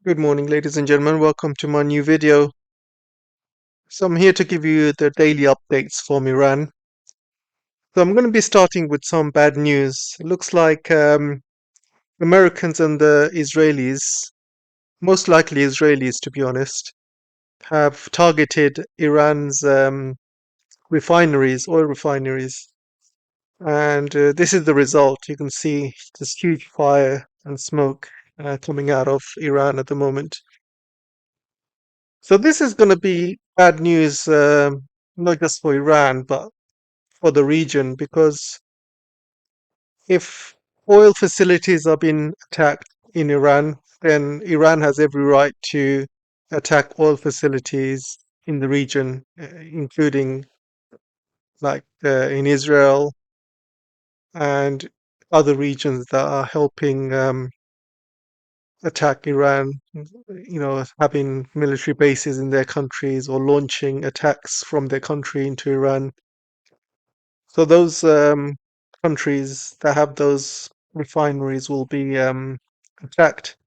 Good morning, ladies and gentlemen. Welcome to my new video. So I'm here to give you the daily updates from Iran. So I'm going to be starting with some bad news. It looks like Americans and the Israelis, most likely Israelis to be honest, have targeted Iran's refineries, oil refineries. And this is the result. You can see this huge fire and smoke coming out of Iran at the moment. So this is going to be bad news, not just for Iran, but for the region, because if oil facilities are being attacked in Iran, then Iran has every right to attack oil facilities in the region, including in Israel and other regions that are helping attack Iran, having military bases in their countries or launching attacks from their country into Iran. So those countries that have those refineries will be attacked,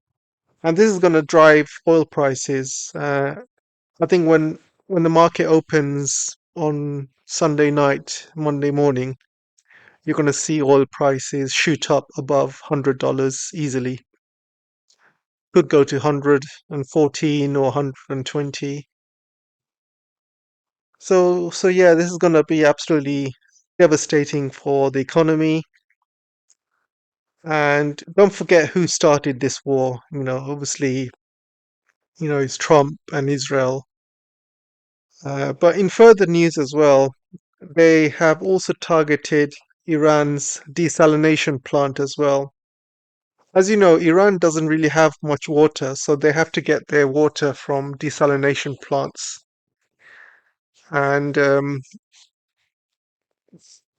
and this is going to drive oil prices. I think when the market opens on Sunday night, Monday morning, you're going to see oil prices shoot up above $100 easily. Could go to 114 or 120. So yeah, this is going to be absolutely devastating for the economy. And don't forget who started this war. Obviously, it's Trump and Israel. But in further news as well, they have also targeted Iran's desalination plant as well. As you know, Iran doesn't really have much water, so they have to get their water from desalination plants. And and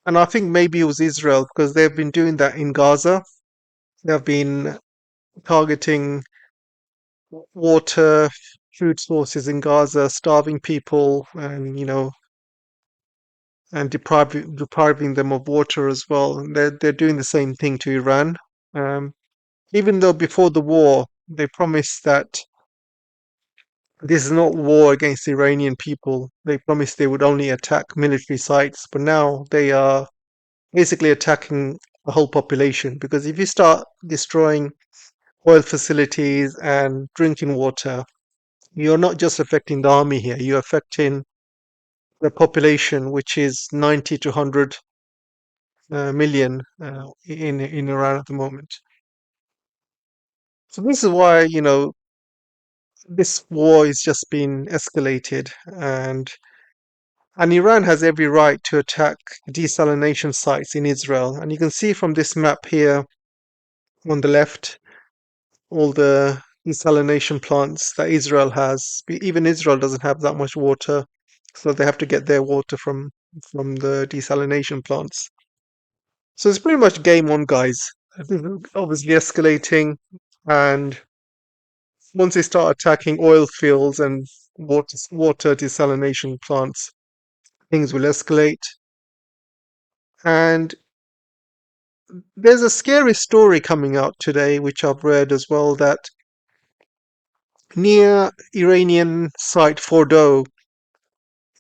I think maybe it was Israel because they've been doing that in Gaza. They've been targeting water, food sources in Gaza, starving people, and depriving them of water as well. And they're doing the same thing to Iran. Um, Even though before the war they promised that this is not war against the Iranian people. They promised they would only attack military sites, but now they are basically attacking the whole population. Because if you start destroying oil facilities and drinking water, you're not just affecting the army here, you're affecting the population, which is 90 to 100 million in Iran at the moment. So this is why, this war is just being escalated, and Iran has every right to attack desalination sites in Israel. And you can see from this map here on the left all the desalination plants that Israel has. Even Israel doesn't have that much water, so they have to get their water from the desalination plants. So it's pretty much game on, guys. Obviously escalating, and once they start attacking oil fields and water desalination plants, things will escalate. And there's a scary story coming out today, which I've read as well, that near Iranian site Fordow,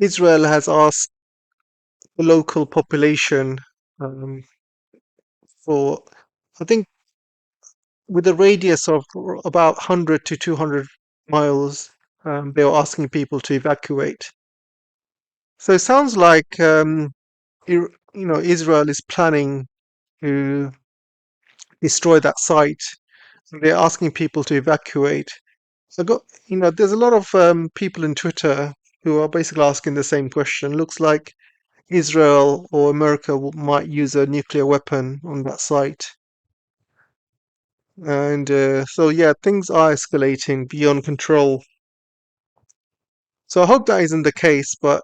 Israel has asked the local population um, for, I think, with a radius of about 100 to 200 miles, they were asking people to evacuate. So it sounds like Israel is planning to destroy that site. So they're asking people to evacuate. So there's a lot of people in Twitter who are basically asking the same question. Looks like Israel or America might use a nuclear weapon on that site. And so yeah, things are escalating beyond control. So I hope that isn't the case, but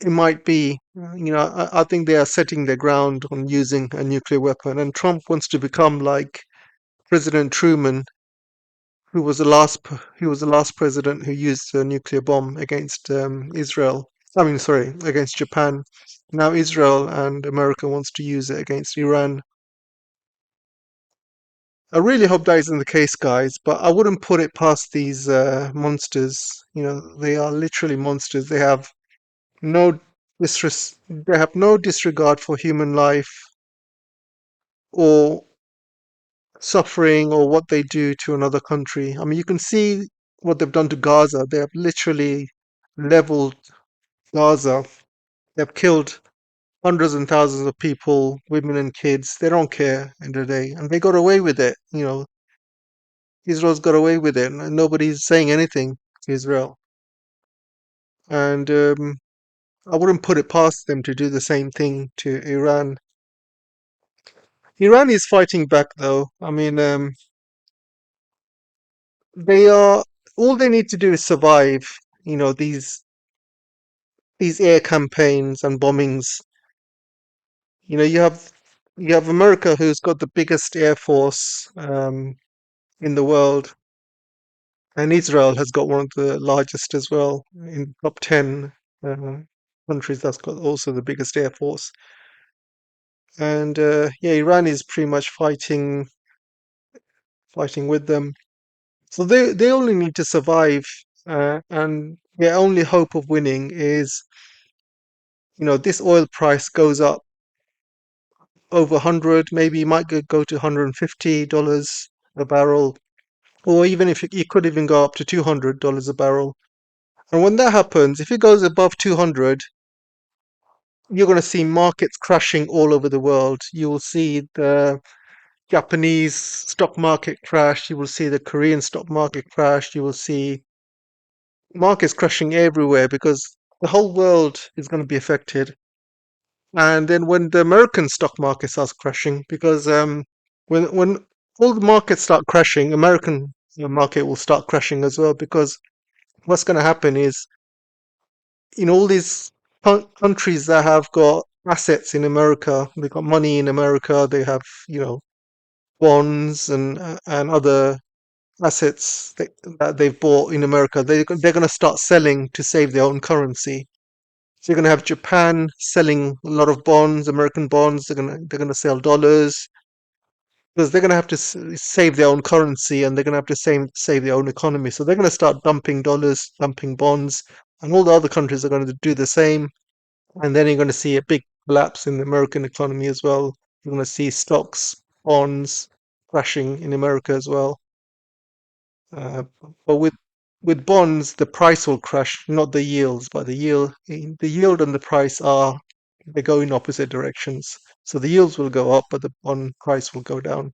it might be. I think they are setting their ground on using a nuclear weapon, and Trump wants to become like President Truman, who was the last president who used a nuclear bomb against Israel. I mean, sorry, against Japan. Now Israel and America wants to use it against Iran. I really hope that isn't the case, guys, but I wouldn't put it past these monsters. You know, they are literally monsters. No they have no disregard for human life or suffering or what they do to another country. I mean, you can see what they've done to Gaza. They have literally leveled Gaza. They've killed hundreds and thousands of people, women and kids. They don't care in the day, and they got away with it. You know, Israel's got away with it, and nobody's saying anything to Israel. And I wouldn't put it past them to do the same thing to Iran. Iran is fighting back, though. I mean, they are all they need to do is survive. You know, these air campaigns and bombings. You know, you have America, who's got the biggest air force in the world, and Israel has got one of the largest as well, in top 10 uh, countries that's got also the biggest air force. And yeah, Iran is pretty much fighting with them. So they only need to survive, and their only hope of winning is, you know, this oil price goes up over 100, maybe it might go to $150 a barrel, or even if it could even go up to $200 a barrel. And when that happens, if it goes above 200, you're going to see markets crashing all over the world. You will see the Japanese stock market crash. You will see the Korean stock market crash. You will see markets crashing everywhere because the whole world is going to be affected. And then when the American stock market starts crashing, because when all the markets start crashing, American market will start crashing as well. Because what's going to happen is, in all these countries that have got assets in America, they've got money in America, they have, you know, bonds and other assets that they've bought in America. They're going to start selling to save their own currency. So you're going to have Japan selling a lot of bonds, American bonds. They're going to sell dollars because they're going to have to save their own currency, and they're going to have to save their own economy. So they're going to start dumping dollars, dumping bonds, and all the other countries are going to do the same. And then you're going to see a big collapse in the American economy as well. You're going to see stocks, bonds crashing in America as well. Uh, but with bonds, the price will crash, not the yields, but the yield and the price are they go in opposite directions. So the yields will go up, but the bond price will go down.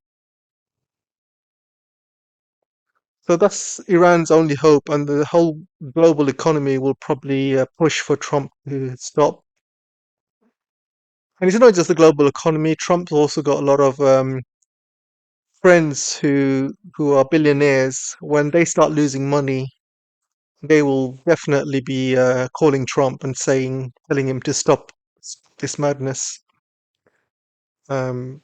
So that's Iran's only hope, and the whole global economy will probably push for Trump to stop. And it's not just the global economy. Trump's also got a lot of friends who are billionaires. When they start losing money, they will definitely be calling Trump and telling him to stop this madness. Um,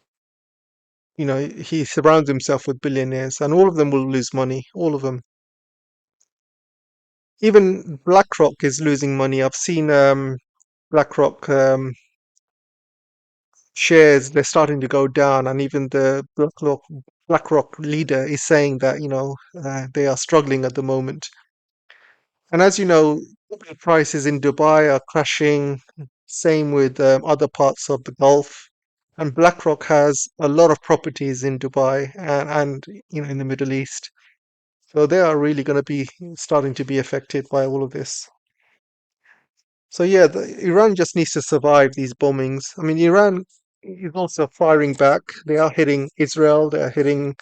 you know, he surrounds himself with billionaires, and all of them will lose money. All of them. Even BlackRock is losing money. I've seen BlackRock shares, they're starting to go down, and even the BlackRock leader is saying that, you know, they are struggling at the moment. And as you know, oil prices in Dubai are crashing. Same with other parts of the Gulf. And BlackRock has a lot of properties in Dubai and you know, in the Middle East. So they are really going to be starting to be affected by all of this. So yeah, Iran just needs to survive these bombings. I mean, Iran is also firing back. They are hitting Israel. They are hitting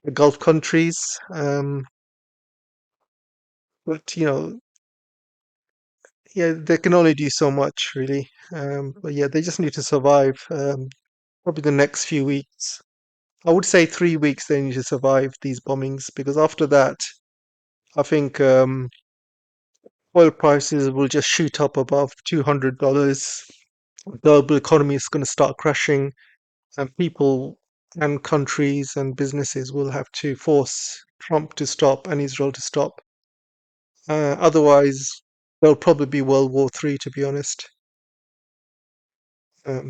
the Gulf countries. But you know, yeah, they can only do so much, really. But yeah, they just need to survive. Probably the next few weeks. I would say 3 weeks they need to survive these bombings because after that, I think oil prices will just shoot up above $200. Global economy is going to start crashing, and people and countries and businesses will have to force Trump to stop and Israel to stop. Otherwise, there'll probably be World War III, to be honest.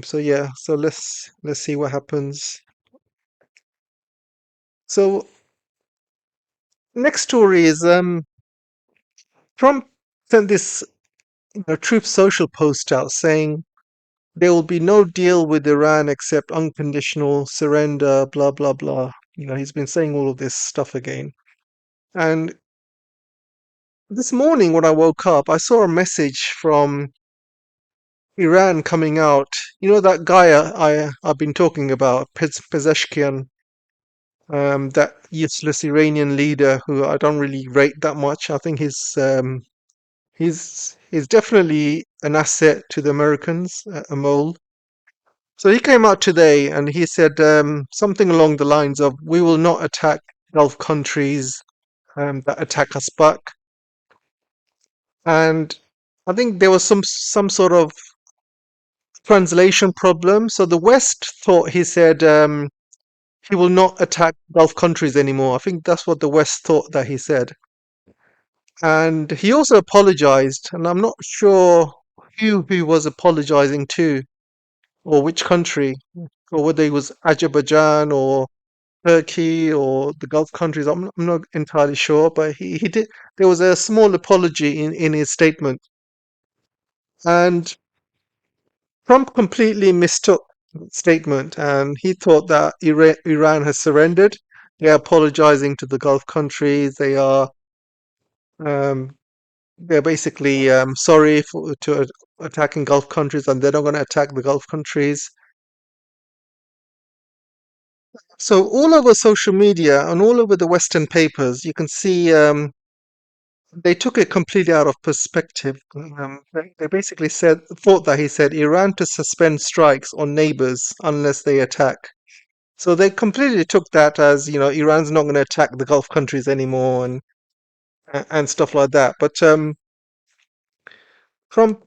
So yeah, so let's see what happens. So next story is Trump sent this Truth Social post out saying there will be no deal with Iran except unconditional surrender, blah blah blah. He's been saying all of this stuff again. And this morning when I woke up, I saw a message from Iran coming out. That guy I've been talking about, Pezeshkian, that useless Iranian leader who I don't really rate that much. I think he's definitely an asset to the Americans, a mole. So he came out today and he said something along the lines of, "We will not attack Gulf countries that attack us back." And I think there was some sort of translation problem. So the West thought he said he will not attack Gulf countries anymore. I think that's what the West thought that he said. And he also apologized, and I'm not sure who he was apologizing to or which country, or whether it was Azerbaijan or Turkey or the Gulf countries. I'm not entirely sure, but he did. There was a small apology in his statement, and Trump completely mistook the statement, and he thought that Iran has surrendered. They're apologizing to the Gulf countries. Um, they're basically sorry to attacking Gulf countries, and they're not going to attack the Gulf countries. So all over social media and all over the Western papers, you can see they took it completely out of perspective. They basically thought that he said Iran to suspend strikes on neighbors unless they attack. So they completely took that as Iran's not going to attack the Gulf countries anymore and stuff like that. But Trump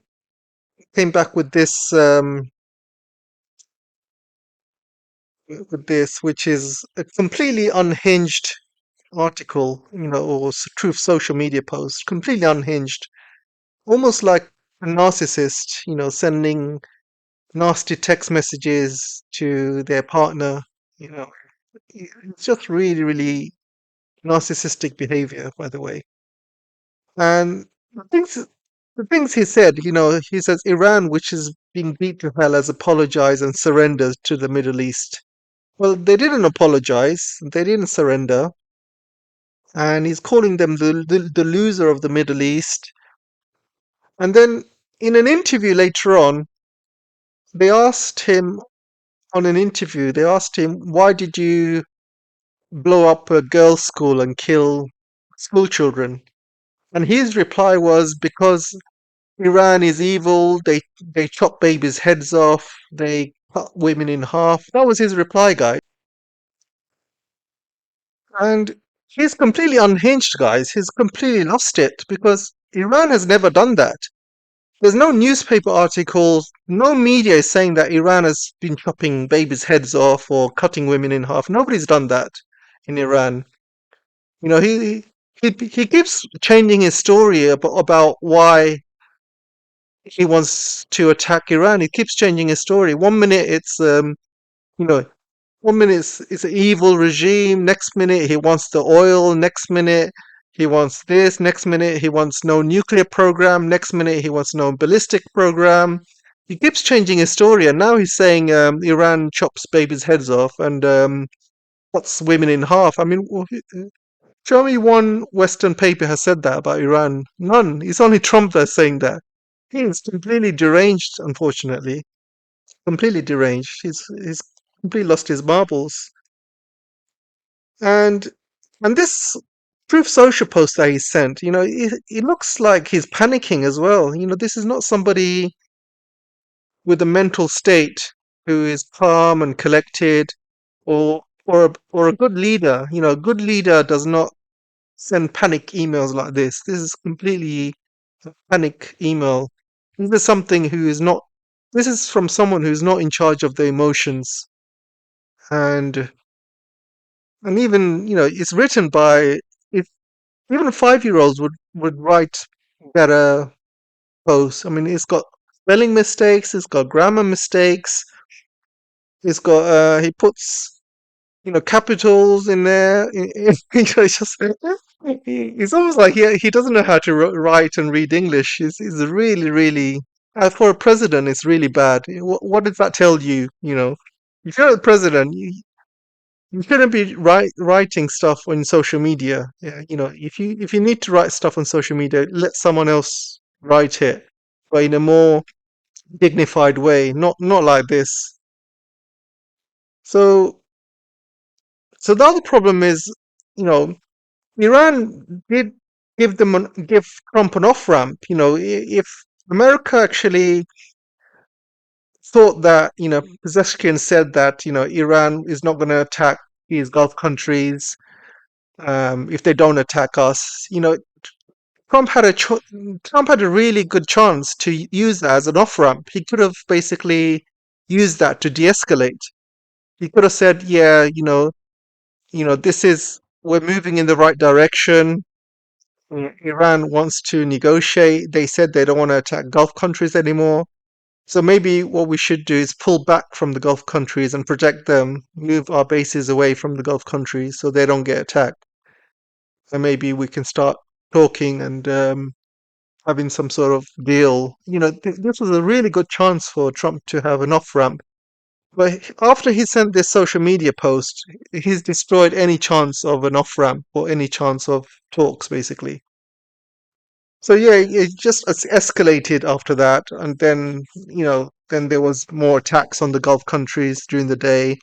came back with this, which is a completely unhinged article, or truth social media post, completely unhinged, almost like a narcissist, sending nasty text messages to their partner. You know, it's just really, really narcissistic behavior, by the way. And the things he said, he says Iran, which is being beat to hell, has apologized and surrendered to the Middle East. Well, they didn't apologize, they didn't surrender, and he's calling them the loser of the Middle East. And then in an interview later on, they asked him they asked him, why did you blow up a girls' school and kill school children? And his reply was, because Iran is evil, they chop babies' heads off, they cut women in half. That was his reply, guys. And he's completely unhinged, guys. He's completely lost it because Iran has never done that. There's no newspaper articles, no media is saying that Iran has been chopping babies' heads off or cutting women in half. Nobody's done that in Iran. You know, he keeps changing his story about why he wants to attack Iran. He keeps changing his story. One minute you know, one minute it's an evil regime. Next minute he wants the oil. Next minute he wants this. Next minute he wants no nuclear program. Next minute he wants no ballistic program. He keeps changing his story, and now he's saying Iran chops babies' heads off and cuts women in half. I mean, show me one Western paper has said that about Iran. None. It's only Trump that's saying that. He's completely deranged, unfortunately. Completely deranged. He's completely lost his marbles. And and this proof social post that he sent, it looks like he's panicking as well. This is not somebody with a mental state who is calm and collected, or a good leader. A good leader does not send panic emails like this. This is completely a panic email. This is something who is not. This is from someone who's not in charge of their emotions, and even it's written by. If even 5-year-olds would write better posts. I mean, it's got spelling mistakes, it's got grammar mistakes, it's got he puts capitals in there. It's just it's almost like he doesn't know how to write and read English. It's really really for a president, it's really bad. What does that tell you? If you're a president, you shouldn't be writing stuff on social media. Yeah, if you need to write stuff on social media, let someone else write it, but in a more dignified way, not like this. So so the other problem is, you know, Iran did give Trump an off ramp. If America actually thought that, Pezeshkian said that, Iran is not going to attack these Gulf countries if they don't attack us. Trump had Trump had a really good chance to use that as an off ramp. He could have basically used that to de-escalate. He could have said, "Yeah, this is we're moving in the right direction. Iran wants to negotiate. They said they don't want to attack Gulf countries anymore. So maybe what we should do is pull back from the Gulf countries and protect them, move our bases away from the Gulf countries so they don't get attacked. And maybe we can start talking and having some sort of deal." This was a really good chance for Trump to have an off ramp. But after he sent this social media post, he's destroyed any chance of an off ramp or any chance of talks, basically. So yeah, it just escalated after that, and then there was more attacks on the Gulf countries during the day,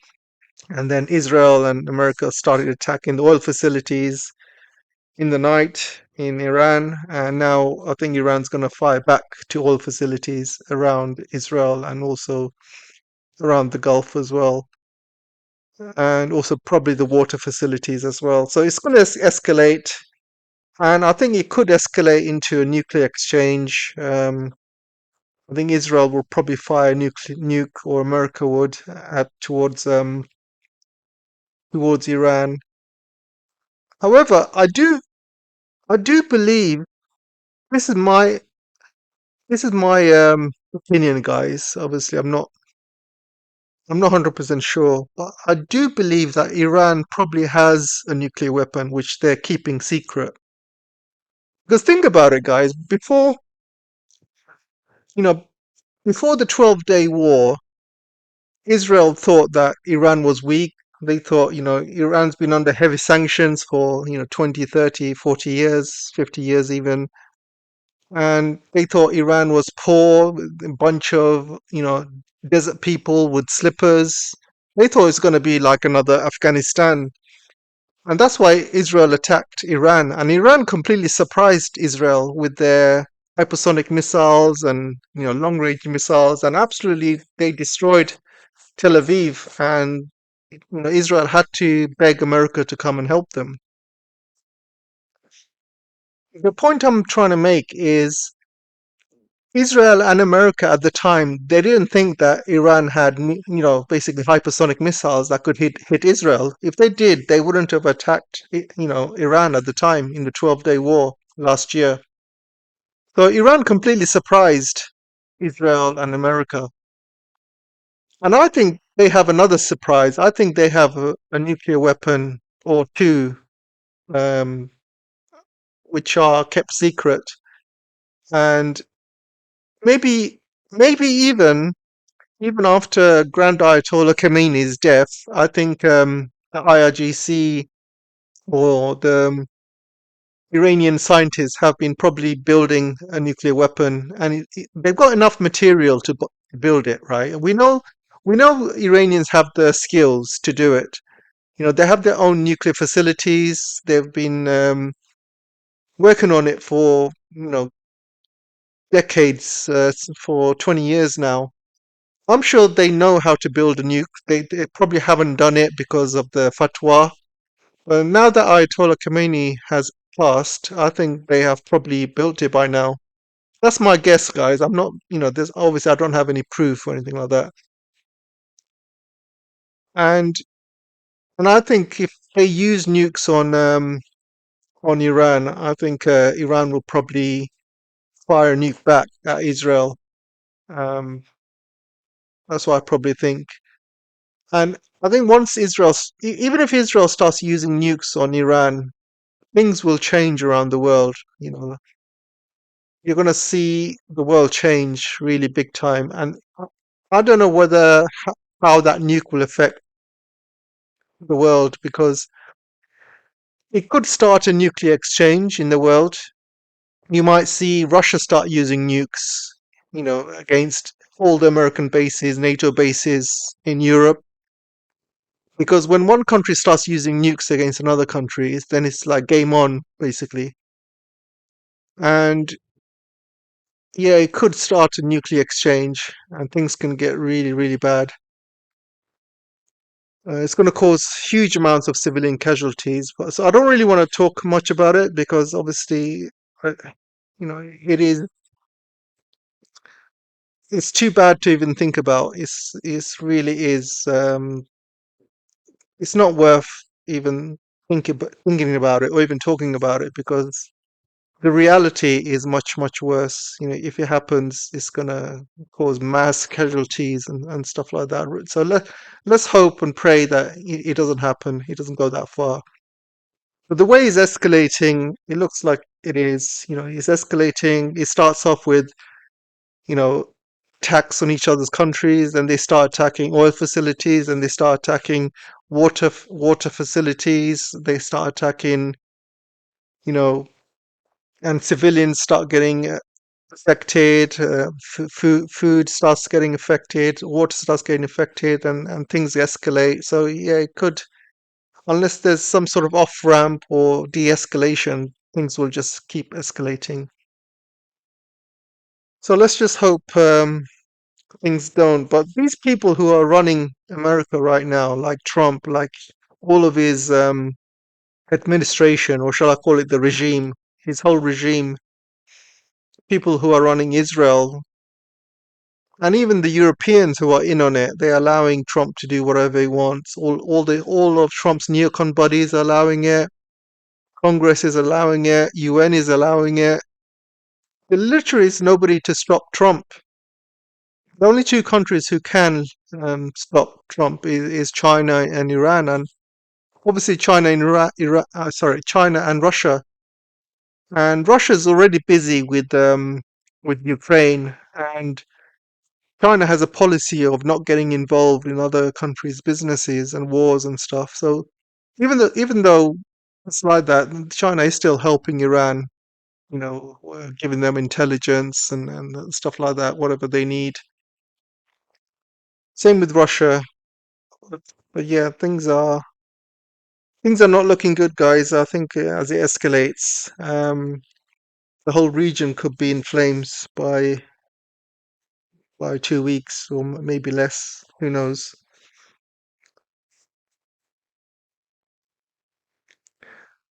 and then Israel and America started attacking the oil facilities in the night in Iran, and now I think Iran's going to fire back to oil facilities around Israel and also around the Gulf as well, and also probably the water facilities as well. So it's going to escalate, and I think it could escalate into a nuclear exchange. I think Israel will probably fire a nuke, or America would, towards Iran. However, I do believe this is my opinion, guys. Obviously, I'm not 100% sure, but I do believe that Iran probably has a nuclear weapon which they're keeping secret. Because think about it, guys. You know, before the 12-day war, Israel thought that Iran was weak. They thought, Iran's been under heavy sanctions for, 20, 30, 40 years, 50 years even. And they thought Iran was poor, a bunch of, desert people with slippers. They thought it was going to be like another Afghanistan. And that's why Israel attacked Iran. And Iran completely surprised Israel with their hypersonic missiles and, long-range missiles. And absolutely, they destroyed Tel Aviv. And, Israel had to beg America to come and help them. The point I'm trying to make is Israel and America at the time, they didn't think that Iran had, basically hypersonic missiles that could hit Israel. If they did, they wouldn't have attacked, Iran at the time in the 12-day war last year. So Iran completely surprised Israel and America. And I think they have another surprise. I think they have a nuclear weapon or two, um, which are kept secret. And maybe, maybe even after Grand Ayatollah Khomeini's death, I think the IRGC or the Iranian scientists have been probably building a nuclear weapon, and they've got enough material to build it, right? We know Iranians have the skills to do it. They have their own nuclear facilities. They've been working on it for decades, for 20 years now. I'm sure they know how to build a nuke. They probably haven't done it because of the fatwa. But now that Ayatollah Khomeini has passed, I think they have probably built it by now. That's my guess, guys. I'm not, there's obviously I don't have any proof or anything like that. And and I think if they use nukes on Iran, I think Iran will probably fire a nuke back at Israel. Um, that's what I probably think. And I think once even if Israel starts using nukes on Iran, things will change around the world. You're going to see the world change really big time. And I don't know how that nuke will affect the world, because it could start a nuclear exchange in the world. You might see Russia start using nukes, against all the American bases, NATO bases in Europe. Because when one country starts using nukes against another country, then it's like game on, basically. And yeah, it could start a nuclear exchange, and things can get really, really bad. It's going to cause huge amounts of civilian casualties. So I don't really want to talk much about it, because obviously, uh, it's too bad to even think about. It's really is. It's not worth even thinking about it or even talking about it, because the reality is much, much worse. If it happens, it's gonna cause mass casualties and stuff like that. So let's hope and pray that it doesn't happen. It doesn't go that far. But the way it's escalating, it looks like it is. It's escalating. It starts off with, you know, attacks on each other's countries, then they start attacking oil facilities, and they start attacking water facilities. They start attacking, you know, and civilians start getting affected. Food starts getting affected. Water starts getting affected, and things escalate. So yeah, it could, unless there's some sort of off ramp or de-escalation, things will just keep escalating. So let's just hope things don't. But these people who are running America right now, like Trump, like all of his administration, or shall I call it the regime, his whole regime, people who are running Israel, and even the Europeans who are in on it, they're allowing Trump to do whatever he wants. All of Trump's neocon buddies are allowing it. Congress is allowing it. UN is allowing it. There literally is nobody to stop Trump. The only two countries who can stop Trump is China and Iran, and obviously China and Russia. And Russia's already busy with Ukraine, and China has a policy of not getting involved in other countries' businesses and wars and stuff. So even though it's like that, China is still helping Iran, giving them intelligence and stuff like that, whatever they need. Same with Russia. But yeah, things are not looking good, guys. I think as it escalates, the whole region could be in flames by 2 weeks, or maybe less. Who knows?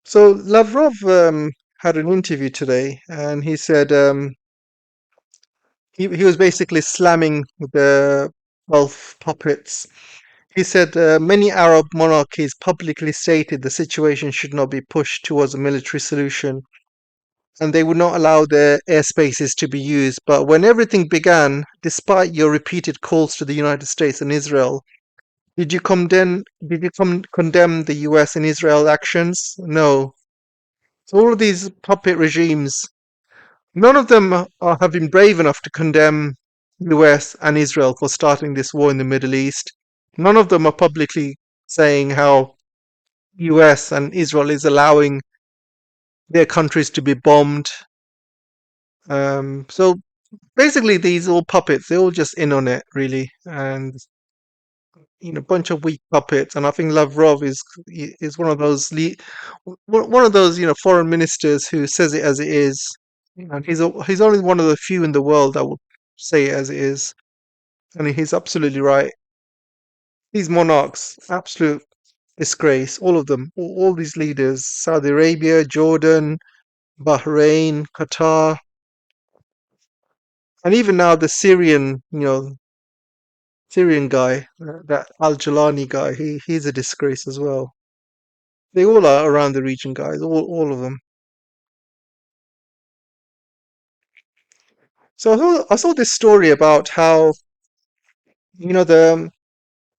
So Lavrov had an interview today, and he said he was basically slamming the Gulf puppets. He said many Arab monarchies publicly stated the situation should not be pushed towards a military solution, and they would not allow their airspaces to be used. But when everything began, despite your repeated calls to the United States and Israel, condemn the US and Israel actions? No. So all of these puppet regimes, none of them have been brave enough to condemn US and Israel for starting this war in the Middle East. None of them are publicly saying how US and Israel is allowing their countries to be bombed. So basically, these all puppets, they're all just in on it, really, and a bunch of weak puppets. And I think Lavrov is one of those one of those foreign ministers who says it as it is. And he's only one of the few in the world that will say it as it is, and he's absolutely right. These monarchs, absolute disgrace, all of them, all these leaders: Saudi Arabia, Jordan, Bahrain, Qatar, and even now the Syrian guy, that Al Jalani guy. He's a disgrace as well. They all are around the region, guys. All of them. So I saw this story about how the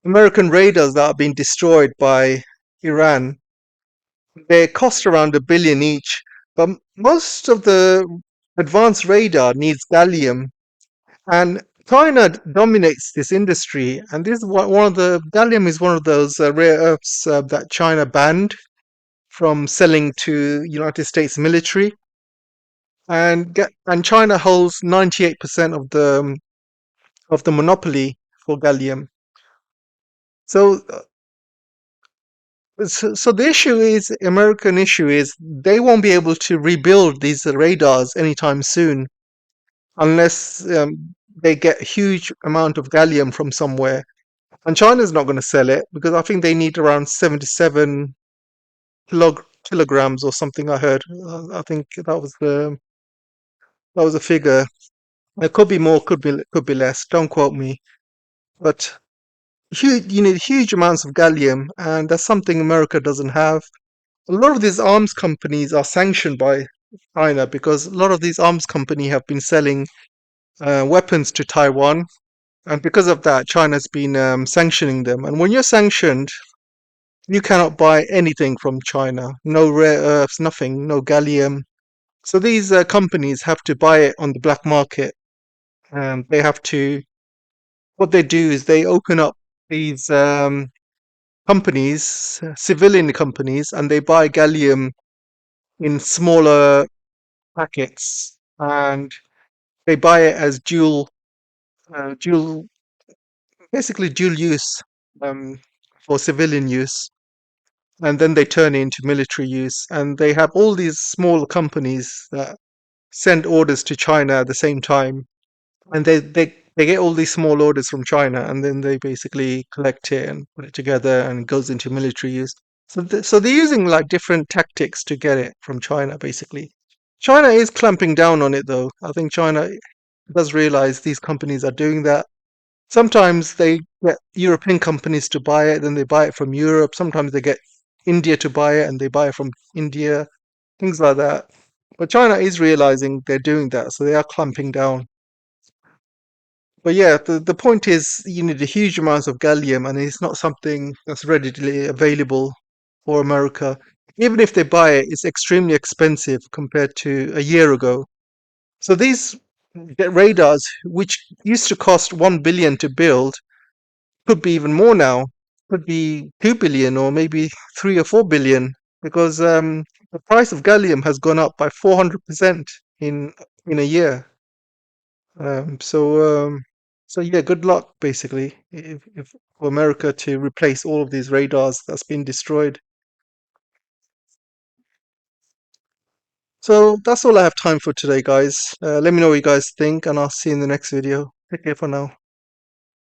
American radars that are being destroyed by Iran, they cost around 1 billion each, but most of the advanced radar needs gallium, and China dominates this industry. And this is one of the gallium is one of those rare earths that China banned from selling to United States military, and China holds 98% of the monopoly for gallium. So, so the issue is, American issue is, they won't be able to rebuild these radars anytime soon unless they get a huge amount of gallium from somewhere. And China's not going to sell it because I think they need around 77 kilograms or something. I heard. I think that was a figure. It could be more, could be less. Don't quote me. But huge, you need huge amounts of gallium, and that's something America doesn't have. A lot of these arms companies are sanctioned by China because a lot of these arms companies have been selling weapons to Taiwan, and because of that, China's been sanctioning them. And when you're sanctioned, you cannot buy anything from China. No rare earths, nothing, no gallium. So these companies have to buy it on the black market, and they have to. What they do is they open up these companies, civilian companies, and they buy gallium in smaller packets, and they buy it as dual, basically dual use um, for civilian use, and then they turn it into military use. And they have all these small companies that send orders to China at the same time, and they get all these small orders from China, and then they basically collect it and put it together, and it goes into military use. So, so they're using like different tactics to get it from China, basically. China is clamping down on it, though. I think China does realize these companies are doing that. Sometimes they get European companies to buy it, then they buy it from Europe. Sometimes they get India to buy it, and they buy it from India, things like that. But China is realizing they're doing that, so they are clamping down. But yeah, the point is, you need a huge amounts of gallium, and it's not something that's readily available for America. Even if they buy it, it's extremely expensive compared to a year ago. So these radars, which used to cost 1 billion to build, could be even more now. Could be 2 billion or maybe 3 or 4 billion, because the price of gallium has gone up by 400% in a year. Um, so um, so yeah, good luck basically if for America to replace all of these radars that's been destroyed. So that's all I have time for today, guys. Let me know what you guys think, and I'll see you in the next video. Take care for now.